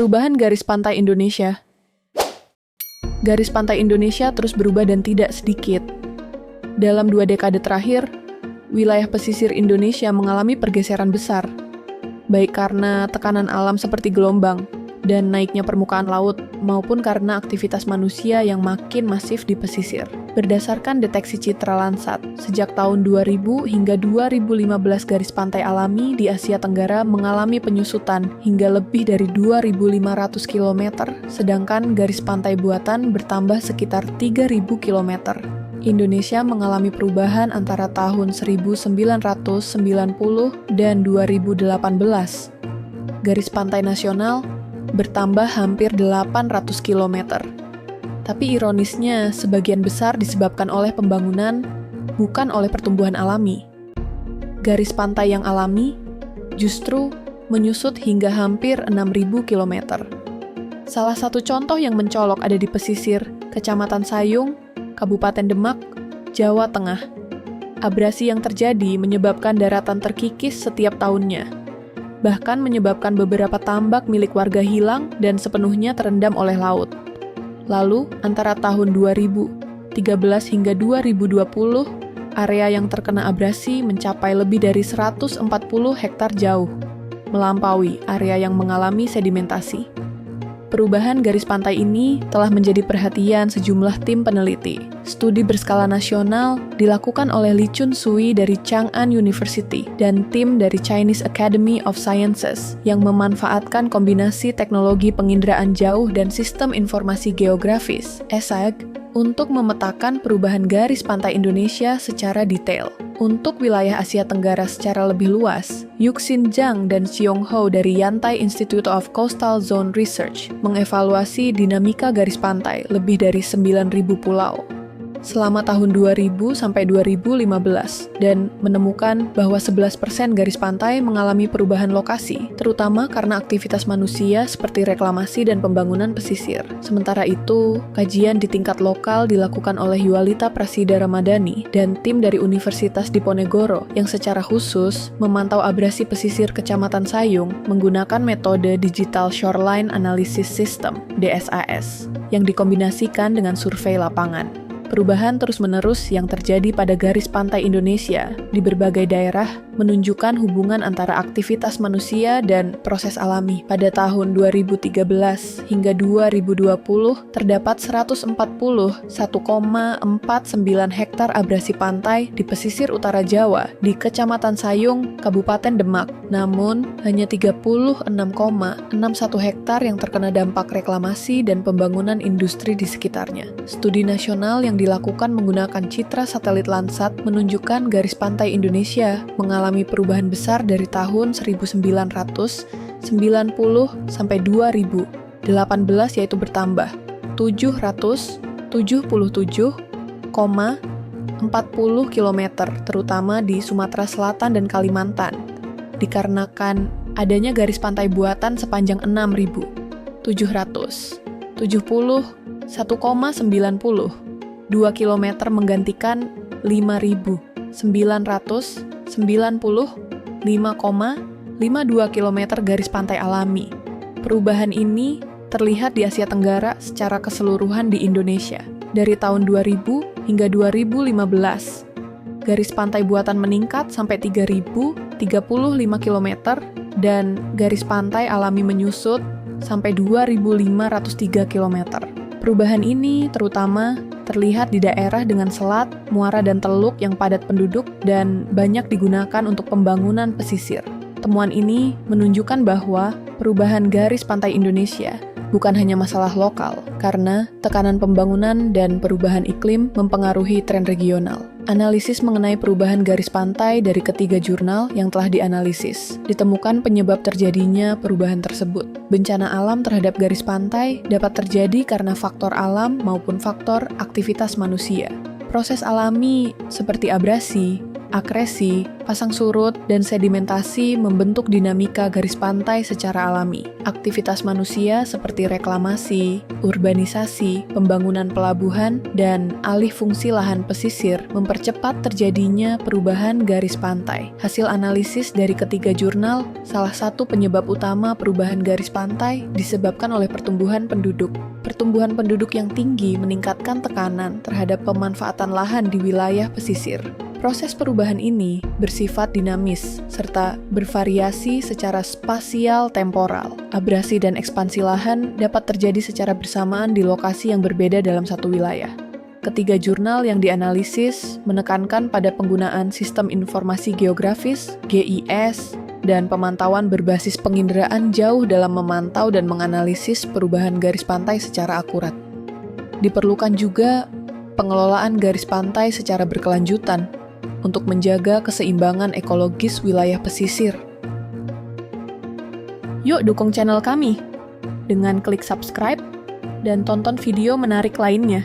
Perubahan garis pantai Indonesia. Garis pantai Indonesia terus berubah dan tidak sedikit. Dalam 2 dekade terakhir, wilayah pesisir Indonesia mengalami pergeseran besar, baik karena tekanan alam seperti gelombang dan naiknya permukaan laut, maupun karena aktivitas manusia yang makin masif di pesisir. Berdasarkan deteksi Citra Landsat, sejak tahun 2000 hingga 2015 garis pantai alami di Asia Tenggara mengalami penyusutan hingga lebih dari 2.500 km, sedangkan garis pantai buatan bertambah sekitar 3.000 km. Indonesia mengalami perubahan antara tahun 1990 dan 2018. Garis pantai nasional bertambah hampir 800 km. Tapi ironisnya, sebagian besar disebabkan oleh pembangunan, bukan oleh pertumbuhan alami. Garis pantai yang alami justru menyusut hingga hampir 6.000 km. Salah satu contoh yang mencolok ada di pesisir Kecamatan Sayung, Kabupaten Demak, Jawa Tengah. Abrasi yang terjadi menyebabkan daratan terkikis setiap tahunnya, bahkan menyebabkan beberapa tambak milik warga hilang dan sepenuhnya terendam oleh laut. Lalu, antara tahun 2013 hingga 2020, area yang terkena abrasi mencapai lebih dari 140 hektar jauh, melampaui area yang mengalami sedimentasi. Perubahan garis pantai ini telah menjadi perhatian sejumlah tim peneliti. Studi berskala nasional dilakukan oleh Li Chun Sui dari Chang'an University dan tim dari Chinese Academy of Sciences yang memanfaatkan kombinasi teknologi penginderaan jauh dan sistem informasi geografis (ESAG) untuk memetakan perubahan garis pantai Indonesia secara detail. Untuk wilayah Asia Tenggara secara lebih luas, Yuxin Zhang dan Xiong Hou dari Yantai Institute of Coastal Zone Research mengevaluasi dinamika garis pantai lebih dari 9.000 pulau selama tahun 2000 sampai 2015 dan menemukan bahwa 11% garis pantai mengalami perubahan lokasi, terutama karena aktivitas manusia seperti reklamasi dan pembangunan pesisir. Sementara itu, kajian di tingkat lokal dilakukan oleh Yualita Prasida Ramadhani dan tim dari Universitas Diponegoro yang secara khusus memantau abrasi pesisir Kecamatan Sayung menggunakan metode Digital Shoreline Analysis System (DSAS) yang dikombinasikan dengan survei lapangan. Perubahan terus-menerus yang terjadi pada garis pantai Indonesia di berbagai daerah menunjukkan hubungan antara aktivitas manusia dan proses alami. Pada tahun 2013 hingga 2020 terdapat 141,49 hektar abrasi pantai di pesisir utara Jawa di Kecamatan Sayung, Kabupaten Demak. Namun, hanya 36,61 hektar yang terkena dampak reklamasi dan pembangunan industri di sekitarnya. Studi nasional yang dilakukan menggunakan citra satelit Landsat menunjukkan garis pantai Indonesia mengalami perubahan besar dari tahun 1990 sampai 2018, yaitu bertambah 777,40 km, terutama di Sumatera Selatan dan Kalimantan, dikarenakan adanya garis pantai buatan sepanjang 6.771,90 2 km menggantikan 5.995,52 km garis pantai alami. Perubahan ini terlihat di Asia Tenggara secara keseluruhan di Indonesia. Dari tahun 2000 hingga 2015, garis pantai buatan meningkat sampai 3.035 km dan garis pantai alami menyusut sampai 2.503 km. Perubahan ini terutama terlihat di daerah dengan selat, muara dan teluk yang padat penduduk dan banyak digunakan untuk pembangunan pesisir. Temuan ini menunjukkan bahwa perubahan garis pantai Indonesia bukan hanya masalah lokal, karena tekanan pembangunan dan perubahan iklim mempengaruhi tren regional. Analisis mengenai perubahan garis pantai dari ketiga jurnal yang telah dianalisis, ditemukan penyebab terjadinya perubahan tersebut. Bencana alam terhadap garis pantai dapat terjadi karena faktor alam maupun faktor aktivitas manusia. Proses alami seperti abrasi, Akresi, pasang surut, dan sedimentasi membentuk dinamika garis pantai secara alami. Aktivitas manusia seperti reklamasi, urbanisasi, pembangunan pelabuhan, dan alih fungsi lahan pesisir mempercepat terjadinya perubahan garis pantai. Hasil analisis dari ketiga jurnal, salah satu penyebab utama perubahan garis pantai disebabkan oleh pertumbuhan penduduk. Pertumbuhan penduduk yang tinggi meningkatkan tekanan terhadap pemanfaatan lahan di wilayah pesisir. Proses perubahan ini bersifat dinamis, serta bervariasi secara spasial-temporal. Abrasi dan ekspansi lahan dapat terjadi secara bersamaan di lokasi yang berbeda dalam satu wilayah. Ketiga jurnal yang dianalisis menekankan pada penggunaan Sistem Informasi Geografis, GIS, dan pemantauan berbasis penginderaan jauh dalam memantau dan menganalisis perubahan garis pantai secara akurat. Diperlukan juga pengelolaan garis pantai secara berkelanjutan untuk menjaga keseimbangan ekologis wilayah pesisir. Yuk dukung channel kami dengan klik subscribe dan tonton video menarik lainnya.